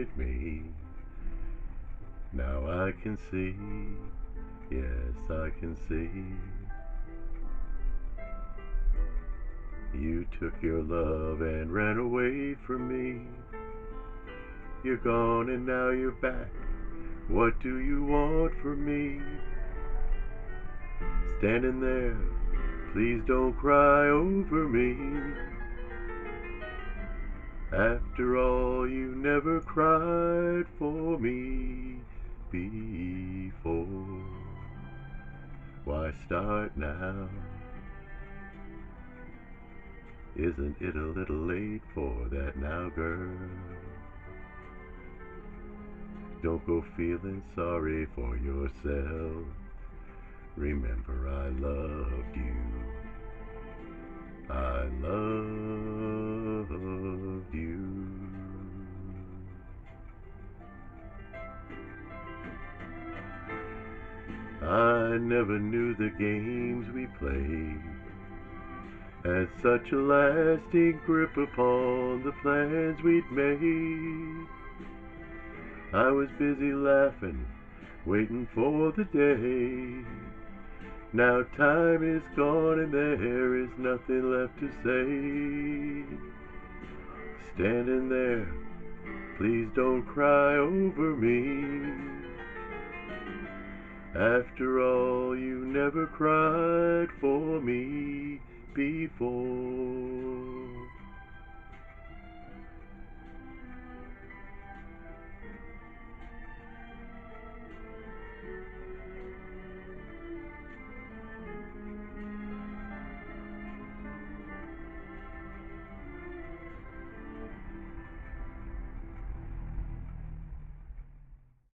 disappointed me. Now I can see, yes I can see. You took your love and ran away from me. You're gone and now you're back. What do you want from me? Standing there, please don't cry over me. After all, you never cried for me before. Why start now? Isn't it a little late for that now, girl? Don't go feeling sorry for yourself. Remember I loved you. I loved you. I never knew the games we played had such a lasting grip upon the plans we'd made. I was busy laughing, waiting for the day. Now time is gone and there is nothing left to say. Standing there, please don't cry over me. After all, you never cried for me before.